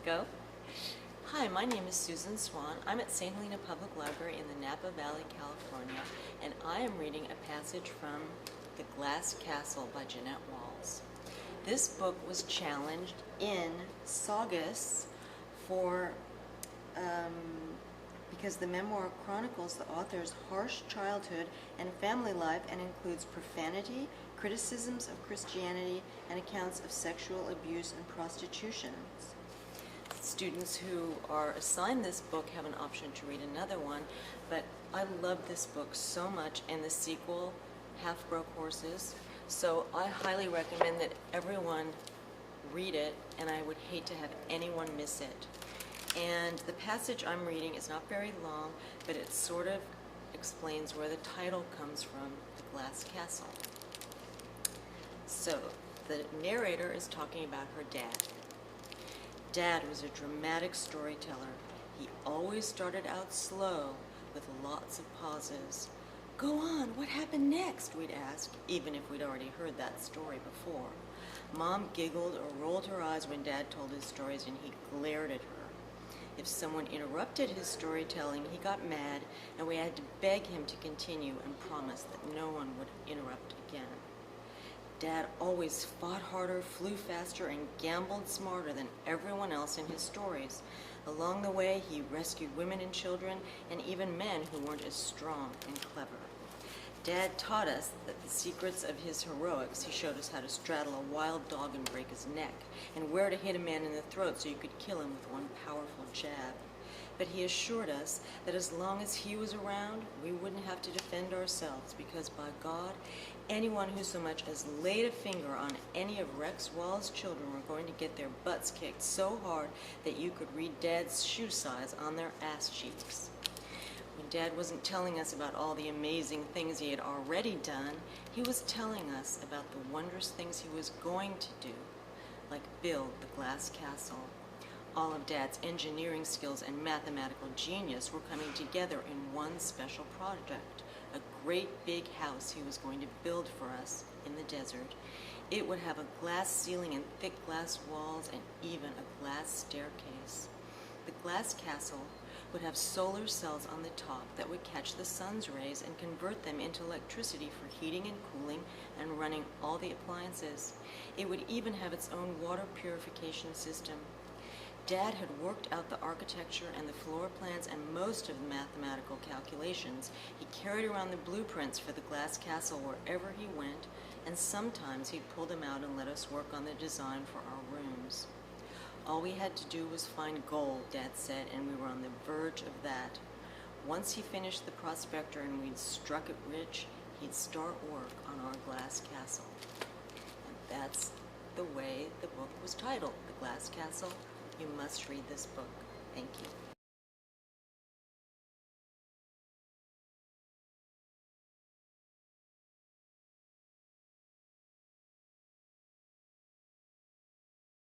Go. Hi, my name is Susan Swan. I'm at St. Helena Public Library in the Napa Valley, California, and I am reading a passage from The Glass Castle by Jeanette Walls. This book was challenged in Saugus for because the memoir chronicles the author's harsh childhood and family life and includes profanity, criticisms of Christianity, and accounts of sexual abuse and prostitution. Students who are assigned this book have an option to read another one, but I love this book so much, and the sequel, Half Broke Horses, so I highly recommend that everyone read it, and I would hate to have anyone miss it. And the passage I'm reading is not very long, but it sort of explains where the title comes from, The Glass Castle. So, the narrator is talking about her dad. Dad was a dramatic storyteller. He always started out slow, with lots of pauses. "Go on, what happened next?" we'd ask, even if we'd already heard that story before. Mom giggled or rolled her eyes when Dad told his stories, and he glared at her. If someone interrupted his storytelling, he got mad, and we had to beg him to continue and promise that no one would interrupt again. Dad always fought harder, flew faster, and gambled smarter than everyone else in his stories. Along the way, he rescued women and children, and even men who weren't as strong and clever. Dad taught us that the secrets of his heroics. He showed us how to straddle a wild dog and break his neck, and where to hit a man in the throat so you could kill him with one powerful jab. But he assured us that as long as he was around, we wouldn't have to defend ourselves, because by God, anyone who so much as laid a finger on any of Rex Wall's children were going to get their butts kicked so hard that you could read Dad's shoe size on their ass cheeks. When Dad wasn't telling us about all the amazing things he had already done, he was telling us about the wondrous things he was going to do, like build the glass castle. All of Dad's engineering skills and mathematical genius were coming together in one special project, a great big house he was going to build for us in the desert. It would have a glass ceiling and thick glass walls and even a glass staircase. The glass castle would have solar cells on the top that would catch the sun's rays and convert them into electricity for heating and cooling and running all the appliances. It would even have its own water purification system. Dad had worked out the architecture and the floor plans and most of the mathematical calculations. He carried around the blueprints for the glass castle wherever he went, and sometimes he'd pull them out and let us work on the design for our rooms. All we had to do was find gold, Dad said, and we were on the verge of that. Once he finished the prospector and we'd struck it rich, he'd start work on our glass castle. And that's the way the book was titled, The Glass Castle. You must read this book. Thank you.